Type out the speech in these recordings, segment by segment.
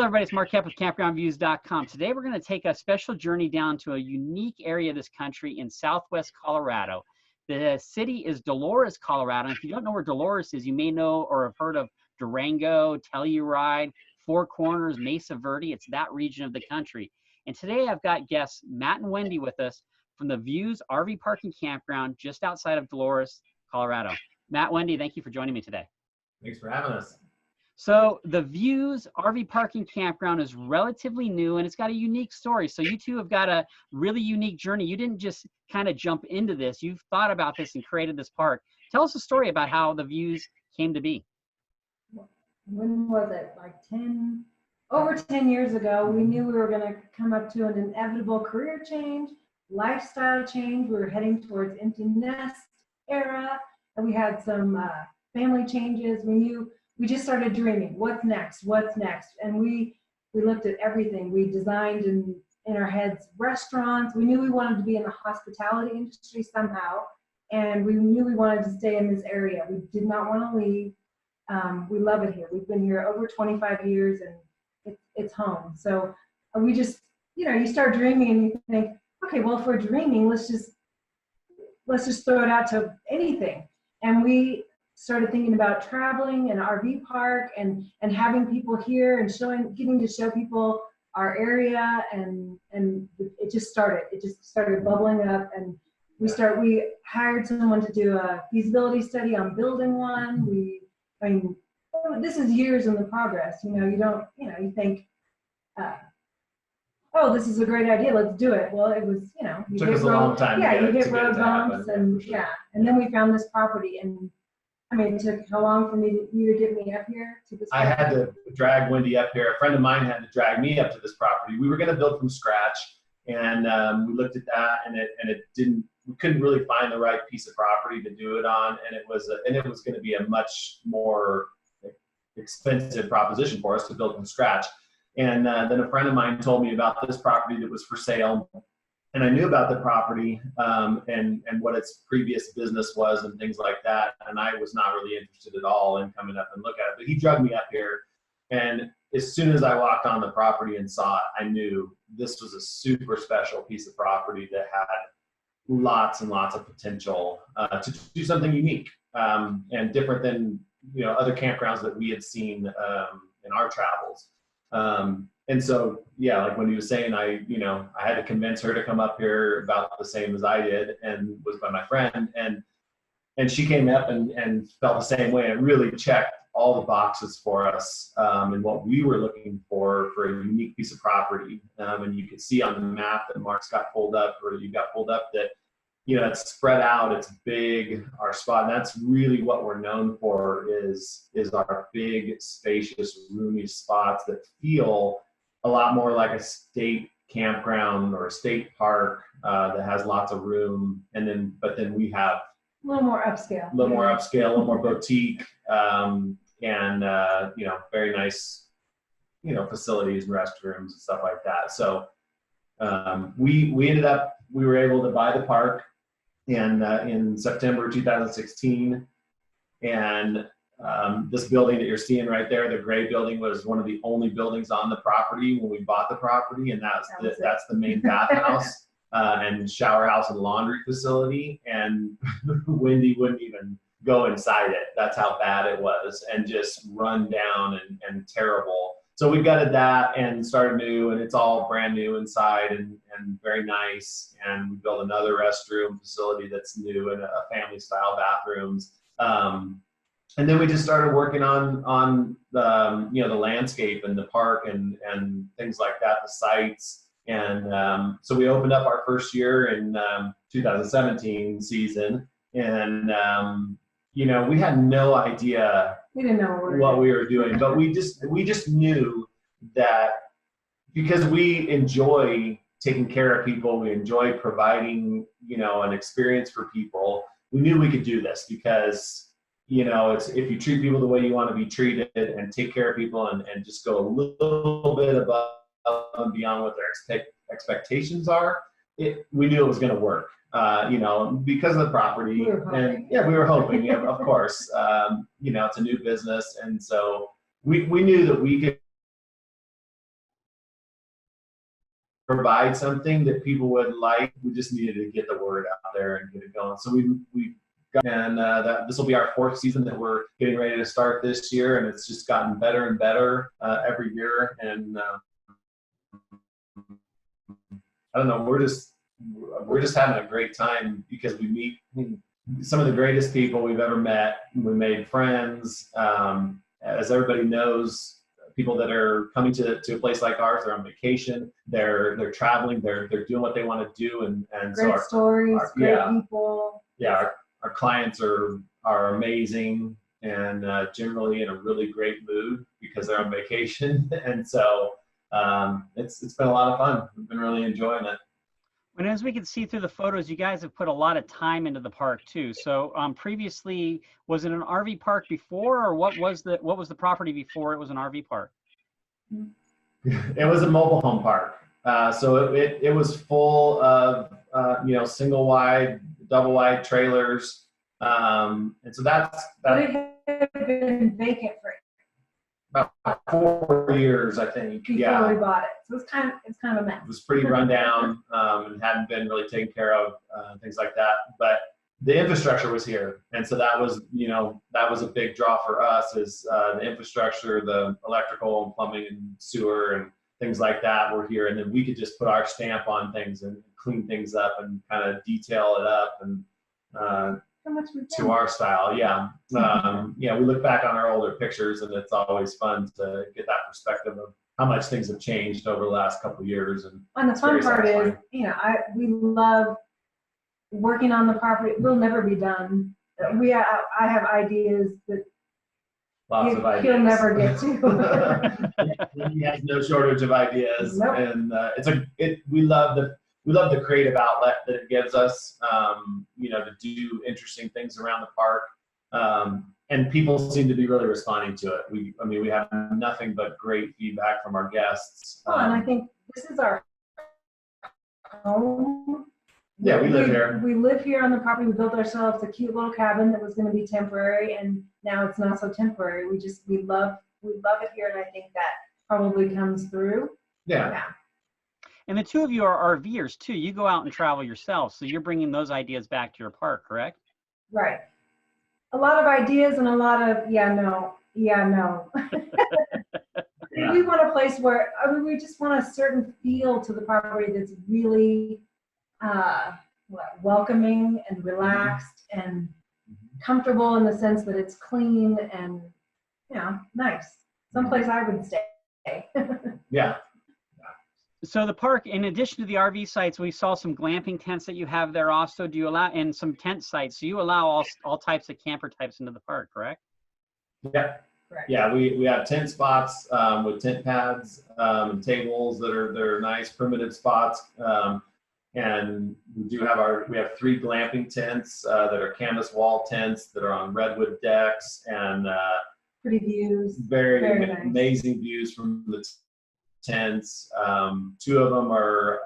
Hello, everybody. It's Mark Koep with CampgroundViews.com. Today, we're going to take a special journey down to a unique area of this country in southwest Colorado. The city is Dolores, Colorado. And if you don't know where Dolores is, you may know or have heard of Durango, Telluride, Four Corners, Mesa Verde. It's that region of the country. And today, I've got guests Matt and Wendy with us from the Views RV Park and Campground just outside of Dolores, Colorado. Matt, Wendy, thank you for joining me today. Thanks for having us. So the Views RV Park and Campground is relatively new and it's got a unique story. So you two have got a really unique journey. You didn't just kind of jump into this. You've thought about this and created this park. Tell us a story about how the Views came to be. When was it? Like over 10 years ago, we knew we were going to come up to an inevitable career change, lifestyle change. We were heading towards empty nest era, and we had some family changes. We just started dreaming, what's next, what's next? And we looked at everything. We designed in our heads restaurants. We knew we wanted to be in the hospitality industry somehow, and we knew we wanted to stay in this area. We did not want to leave. We love it here. We've been here over 25 years, and it's home. So we just, you start dreaming and you think, okay, well, if we're dreaming, let's just throw it out to anything. And we started thinking about traveling an RV park and having people here and getting to show people our area, and it just started bubbling up, and we hired someone to do a feasibility study on building one. This is years in the progress. You think, oh, this is a great idea, let's do it. Well, it was, It took us a long time. Yeah, you get road bumps, and then we found this property, and it took how long for you to get me up here to this property? I had to drag Wendy up here. A friend of mine had to drag me up to this property. We were going to build from scratch, and we looked at that, and we couldn't really find the right piece of property to do it on, and it was going to be a much more expensive proposition for us to build from scratch. And then a friend of mine told me about this property that was for sale. And I knew about the property and what its previous business was and things like that. And I was not really interested at all in coming up and look at it. But he dragged me up here. And as soon as I walked on the property and saw it, I knew this was a super special piece of property that had lots and lots of potential to do something unique and different than other campgrounds that we had seen in our travels. And so, yeah, like when he was saying, I had to convince her to come up here about the same as I did, and was by my friend, and she came up and felt the same way. And really checked all the boxes for us and what we were looking for a unique piece of property. And you could see on the map that Mark's got pulled up, or you got pulled up, that it's spread out, it's big, our spot. And that's really what we're known for is our big, spacious, roomy spots that feel a lot more like a state campground or a state park that has lots of room. But then we have a little more upscale, a little more boutique, and very nice, facilities and restrooms and stuff like that. So we were able to buy the park in September 2016, and this building that you're seeing right there, the gray building, was one of the only buildings on the property when we bought the property, and that's the main bathhouse and shower house and laundry facility. And Wendy wouldn't even go inside it. That's how bad it was, and just run down and terrible. So we gutted that and started new, and it's all brand new inside and very nice. And we built another restroom facility that's new, and a family style bathrooms. And then we just started working on the the landscape and the park and things like that, the sites. And so we opened up our first year in 2017 season, and we had no idea. We didn't know what we were doing, but we just knew that because we enjoy taking care of people, we enjoy providing an experience for people. We knew we could do this because it's, if you treat people the way you want to be treated and take care of people and just go a little bit above and beyond what their expectations are, we knew it was going to work. Because of the property, we were hoping, of course, it's a new business. And so we knew that we could provide something that people would like. We just needed to get the word out there and get it going. So we got, and this will be our 4th season that we're getting ready to start this year, and it's just gotten better and better every year. And I don't know, we're just having a great time because we meet some of the greatest people we've ever met. We made friends. As everybody knows, people that are coming to a place like ours, they're on vacation, they're traveling, they're doing what they want to do, and great so stories, great people. Yeah, our clients are amazing and generally in a really great mood because they're on vacation, and so it's been a lot of fun. We've been really enjoying it. And as we can see through the photos, you guys have put a lot of time into the park too. So previously, was it an RV park before, or what was the property before it was an RV park? It was a mobile home park. So it was full of single wide, double wide trailers, and so that's But it had been vacant for about 4 years, I think. before we bought it. So it's kind of a mess. It was pretty run down and hadn't been really taken care of, things like that. But the infrastructure was here, and so that was a big draw for us is the infrastructure, the electrical and plumbing and sewer and things like that were here, and then we could just put our stamp on things and clean things up and kind of detail it up and to our style. We look back on our older pictures, and it's always fun to get that perspective of how much things have changed over the last couple of years. And the fun part is, we love working on the property. We'll never be done. I have ideas that he'll never get to. He has no shortage of ideas. Nope. And we love the creative outlet that it gives us, to do interesting things around the park. And people seem to be really responding to it. We have nothing but great feedback from our guests. And I think this is our home. Yeah, we live here. We live here on the property. We built ourselves a cute little cabin that was going to be temporary, and now it's not so temporary. We love it here, and I think that probably comes through. Yeah. And the two of you are RVers too. You go out and travel yourself, so you're bringing those ideas back to your park, correct? Right. A lot of ideas and a lot of no. We want a place where we just want a certain feel to the property that's really welcoming and relaxed and comfortable in the sense that it's clean and nice. Someplace I would stay. Yeah. So the park, in addition to the RV sites, we saw some glamping tents that you have there also. Do you allow, and some tent sites? So you allow all types of camper types into the park, correct? Yeah. Correct. Yeah, we have tent spots with tent pads and tables that are nice primitive spots. And we have 3 glamping tents that are canvas wall tents that are on redwood decks and pretty views. Very nice. Amazing views from the tents. 2 of them are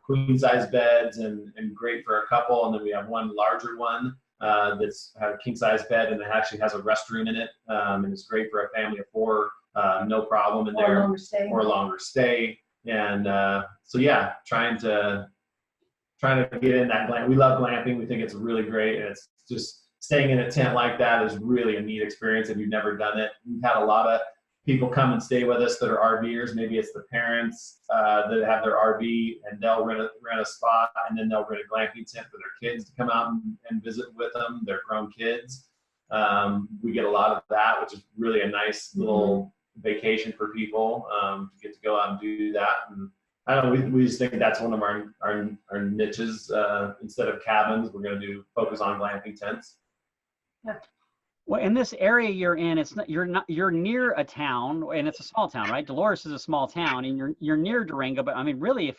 queen size beds and great for a couple, and then we have one larger one that's had a king size bed, and it actually has a restroom in it, and it's great for a family of 4, no problem in there, or longer stay. And so trying to get in that glamp. We love glamping. We think it's really great, and it's just staying in a tent like that is really a neat experience if you've never done it. We've had a lot of people come and stay with us that are RVers. Maybe it's the parents that have their RV, and they'll rent a spot, and then they'll rent a glamping tent for their kids to come out and visit with them, their grown kids. We get a lot of that, which is really a nice little vacation for people to get to go out and do that. And I don't know, we just think that's one of our niches. Instead of cabins, we're going to focus on glamping tents. Yeah. Well, in this area you're in, you're near a town, and it's a small town, right? Dolores is a small town, and you're near Durango. But I mean, really,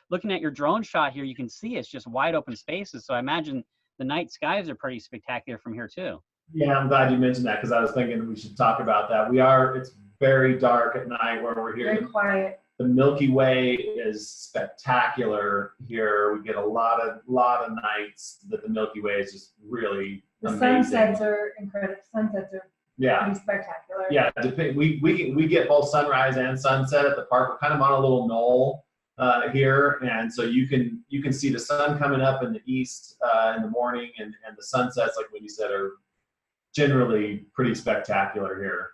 looking at your drone shot here, you can see it's just wide open spaces. So I imagine the night skies are pretty spectacular from here too. Yeah, I'm glad you mentioned that because I was thinking we should talk about that. It's very dark at night where we're here. Very quiet. The Milky Way is spectacular here. We get a lot of nights that the Milky Way is just really amazing. Sunsets are incredible. Sunsets are pretty spectacular. Yeah, we get both sunrise and sunset at the park. We're kind of on a little knoll, here, and so you can see the sun coming up in the east in the morning, and the sunsets, like what you said, are generally pretty spectacular here.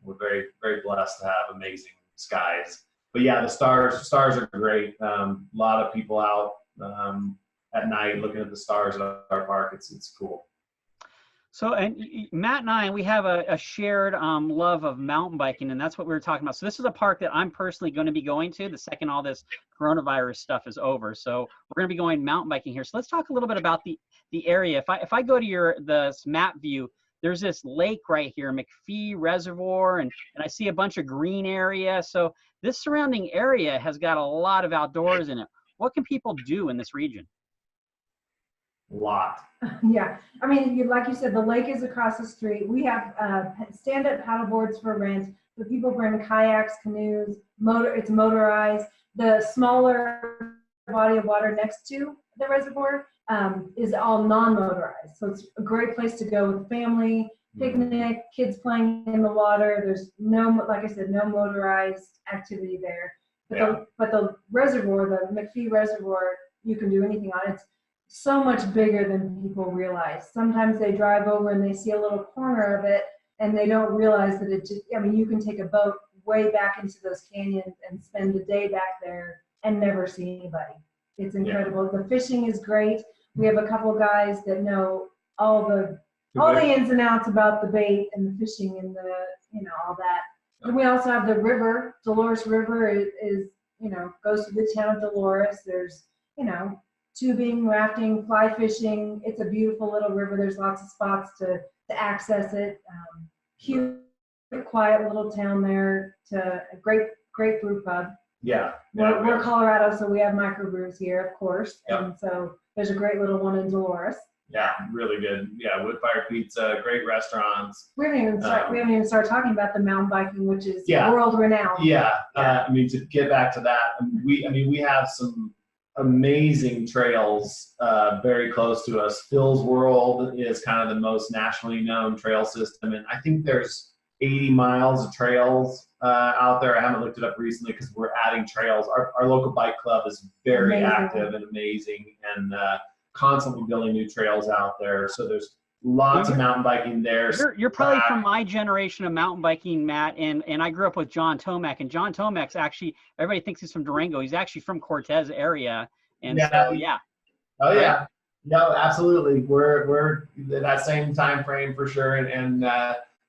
We're very, very blessed to have amazing skies. But yeah, the stars are great. A lot of people out at night looking at the stars at our park. It's cool. So, and Matt and I, we have a shared love of mountain biking, and that's what we were talking about. So this is a park that I'm personally going to be going to the second all this coronavirus stuff is over. So we're going to be going mountain biking here. So let's talk a little bit about the area. If I go to the map view, there's this lake right here, McPhee Reservoir, and I see a bunch of green area. So this surrounding area has got a lot of outdoors in it. What can people do in this region? A lot. Yeah, I mean, like you said, the lake is across the street. We have stand-up paddle boards for rent, but people bring kayaks, canoes, it's motorized. The smaller body of water next to the reservoir is all non-motorized. So it's a great place to go with family, picnic, kids playing in the water. There's no, like I said, no motorized activity there. But the reservoir, the McPhee Reservoir, you can do anything on it. It's so much bigger than people realize. Sometimes they drive over and they see a little corner of it and they don't realize that you can take a boat way back into those canyons and spend a day back there and never see anybody. It's incredible. Yeah. The fishing is great. We have a couple guys that know all the ins and outs about the bait and the fishing and all that. And we also have the river. Dolores River is goes through the town of Dolores. There's, tubing, rafting, fly fishing. It's a beautiful little river. There's lots of spots to access it. Cute, quiet little town there. A great brew pub. Yeah. We're Colorado, so we have microbrews here, of course. Yep. And so there's a great little one in Dolores. Yeah, really good. Yeah, wood fire pizza, great restaurants. We haven't even started talking about the mountain biking, which is world renowned. Yeah. To get back to that, we have some amazing trails very close to us. Phil's World is kind of the most nationally known trail system, and I think there's 80 miles of trails out there. I haven't looked it up recently because we're adding trails. Our local bike club is very active and amazing, and constantly building new trails out there. So there's lots of mountain biking there. You're probably from my generation of mountain biking, Matt, and I grew up with John Tomac, and John Tomac's actually, everybody thinks he's from Durango. He's actually from Cortez area. And Oh yeah. No, absolutely. We're that same time frame for sure. And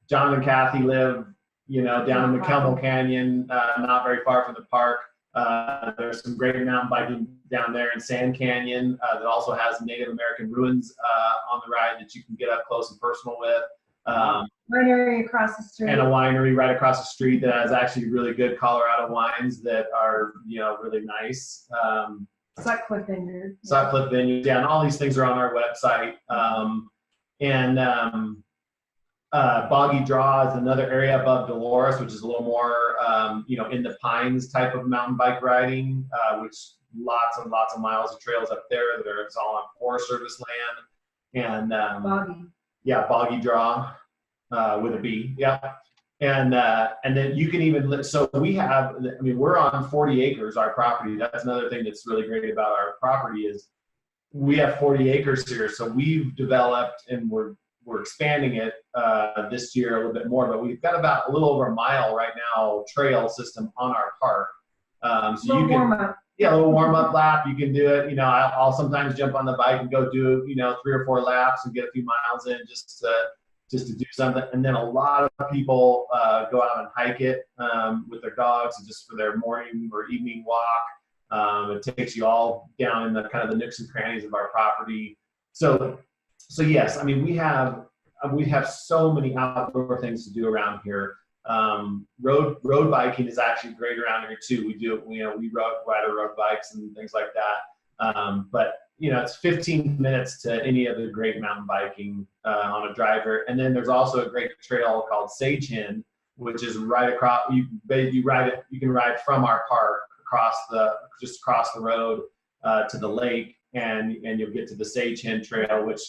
John and Kathy live, down in the McKelmo Canyon, not very far from the park. There's some great mountain biking down there in Sand Canyon that also has Native American ruins on the ride that you can get up close and personal with. Winery across the street. And a winery right across the street that has actually really good Colorado wines that are, really nice. Sutcliffe Vineyard. Sutcliffe Vineyard, yeah, and all these things are on our website. Boggy Draw is another area above Dolores, which is a little more, in the pines type of mountain bike riding, which lots and lots of miles of trails up there that it's all on Forest Service land. And Boggy. Yeah, Boggy Draw with a B. Yeah. And then you can even, so we have, we're on 40 acres, our property. That's another thing that's really great about our property is we have 40 acres here. So we've developed and we're expanding it this year a little bit more, but we've got about a little over a mile right now trail system on our park. So you can, a little warm up lap. You can do it. I'll sometimes jump on the bike and go do, 3 or 4 laps and get a few miles in just to do something. And then a lot of people go out and hike it with their dogs just for their morning or evening walk. It takes you all down in the kind of the nooks and crannies of our property. So yes, we have so many outdoor things to do around here. Road biking is actually great around here too. We ride our road bikes and things like that. But it's 15 minutes to any of the great mountain biking on a driver. And then there's also a great trail called Sage Hen, which is right across. You can ride from our park just across the road to the lake, and you'll get to the Sage Hen Trail, which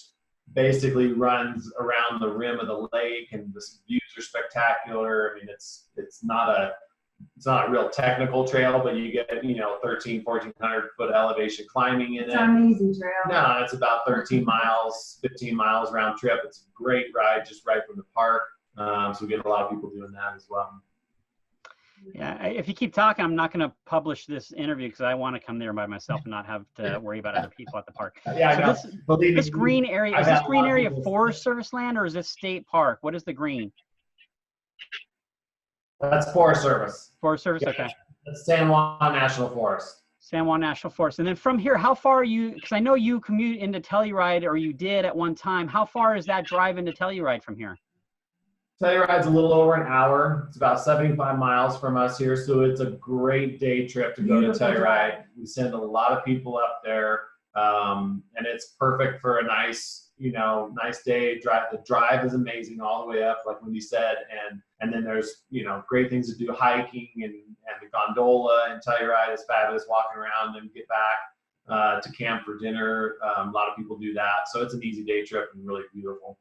basically runs around the rim of the lake, and the views are spectacular. It's not a it's not a real technical trail, but you get, 1,1400 foot elevation climbing in it. It's not an easy trail. No, it's about 13 miles, 15 miles round trip. It's a great ride just right from the park. So we get a lot of people doing that as well. Yeah, if you keep talking, I'm not going to publish this interview because I want to come there by myself and not have to worry about other people at the park. Yeah, so I know. This green area, is this green area Forest Service land or is this state park? What is the green? That's Forest Service. Forest Service, yeah. Okay. That's San Juan National Forest. San Juan National Forest. And then from here, how far are you, because I know you commute into Telluride, or you did at one time. How far is that drive into Telluride from here? Telluride's a little over an hour. It's about 75 miles from us here, so it's a great day trip to go to Telluride. We send a lot of people up there, and it's perfect for a nice, nice day drive. The drive is amazing all the way up, like Wendy said, and then there's, great things to do, hiking and the gondola in Telluride is fabulous, walking around and get back to camp for dinner. A lot of people do that, so it's an easy day trip and really beautiful.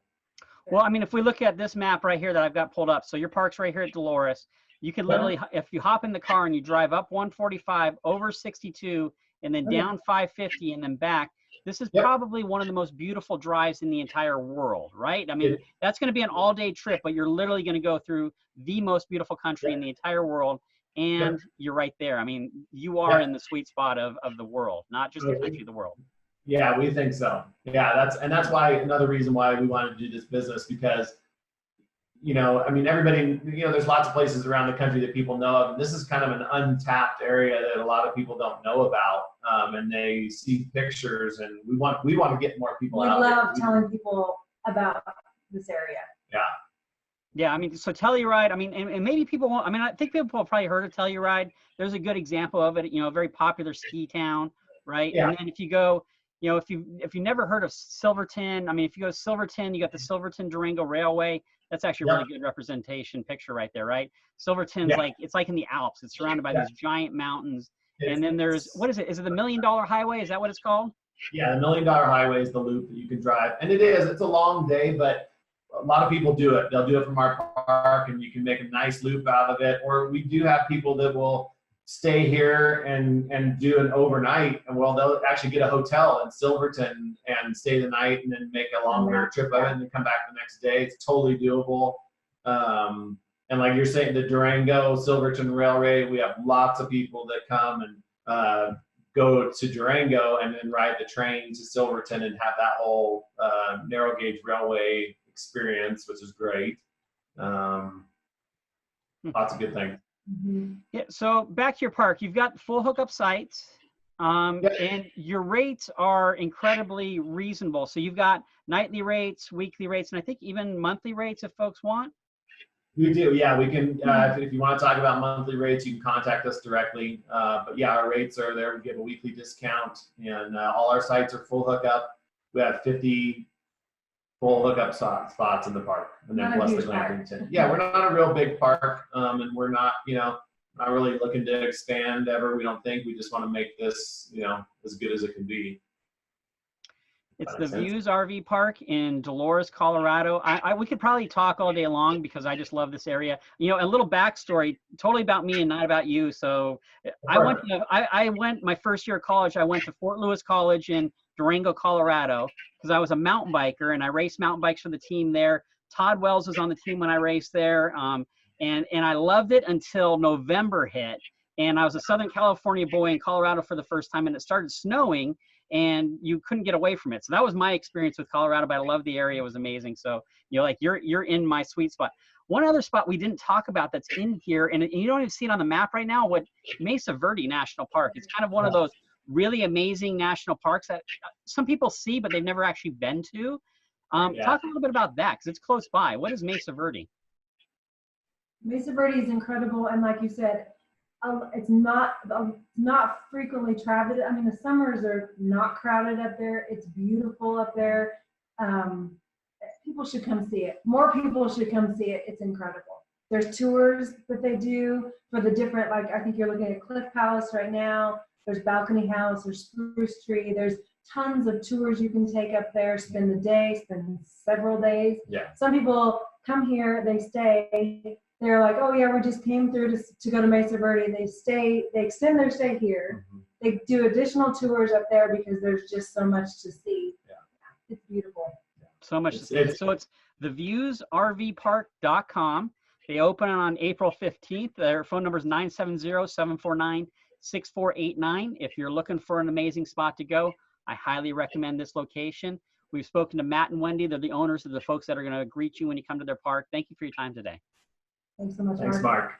Well, I mean, if we look at this map right here that I've got pulled up, so your park's right here at Dolores. You could literally, if you hop in the car and you drive up 145, over 62, and then down 550 and then back, this is probably one of the most beautiful drives in the entire world, right? I mean, that's going to be an all-day trip, but you're literally going to go through the most beautiful country in the entire world, and you're right there. I mean, you are in the sweet spot of the world, not just the country, the world. Yeah, we think so. Yeah, that's why, another reason why we wanted to do this business, because, I mean, everybody, there's lots of places around the country that people know of, and this is kind of an untapped area that a lot of people don't know about, and they see pictures, and we want to get more people out there. We love telling people about this area. Yeah. Yeah, I mean, so Telluride, I mean, and maybe people won't, I mean, I think people have probably heard of Telluride. There's a good example of it, a very popular ski town, right? Yeah. And then if you go, if you never heard of Silverton, I mean, if you go to Silverton, you got the Silverton Durango Railway. That's actually a really good representation picture right there, right? Silverton's it's like in the Alps. It's surrounded by these giant mountains. And then there's, what is it? Is it the $1 Million Highway? Is that what it's called? Yeah, the $1 Million Highway is the loop that you can drive. And it's a long day, but a lot of people do it. They'll do it from our park, and you can make a nice loop out of it. Or we do have people that will stay here and do an overnight, and they'll actually get a hotel in Silverton and stay the night and then make a longer trip of it and then come back the next day. It's totally doable. And like you're saying, the Durango Silverton Railway, we have lots of people that come and go to Durango and then ride the train to Silverton and have that whole narrow gauge railway experience, which is great. Lots of good things. Mm-hmm. Yeah, so back to your park, you've got full hookup sites, and your rates are incredibly reasonable. So you've got nightly rates, weekly rates, and I think even monthly rates if folks want. We do, yeah. We can, if you want to talk about monthly rates, you can contact us directly. But yeah, our rates are there. We give a weekly discount, and all our sites are full hookup. We have 50 full hookup spots in the park, and then plus the glamping tent. Yeah, we're not a real big park, and we're not, not really looking to expand ever. We don't think. We just want to make this, as good as it can be. It's the Views RV Park in Dolores, Colorado. We could probably talk all day long because I just love this area. A little backstory, totally about me and not about you. So I went my first year of college. I went to Fort Lewis College in Durango, Colorado, because I was a mountain biker and I raced mountain bikes for the team there. Todd Wells was on the team when I raced there. And I loved it until November hit. And I was a Southern California boy in Colorado for the first time, and it started snowing and you couldn't get away from it. So that was my experience with Colorado, but I loved the area. It was amazing. So, you're in my sweet spot. One other spot we didn't talk about that's in here, and you don't even see it on the map right now, Mesa Verde National Park. It's kind of one of those really amazing national parks that some people see, but they've never actually been to. Talk a little bit about that, because it's close by. What is Mesa Verde? Mesa Verde is incredible, and like you said, it's not frequently traveled. I mean, the summers are not crowded up there. It's beautiful up there. People should come see it. More people should come see it. It's incredible. There's tours that they do for the different, like I think you're looking at Cliff Palace right now. There's Balcony House, there's Spruce Tree. There's tons of tours you can take up there, spend the day, spend several days. Yeah. Some people come here, they stay, they're like, oh yeah, we just came through to go to Mesa Verde. They extend their stay here. Mhm. They do additional tours up there because there's just so much to see. Yeah. It's beautiful. So much to see. So it's theviewsrvpark.com. They open on April 15th. Their phone number is 970-749-6489. If you're looking for an amazing spot to go, I highly recommend this location. We've spoken to Matt and Wendy. They're the owners of the folks that are going to greet you when you come to their park. Thank you for your time today. Thanks so much, Thanks, Mark. Mark.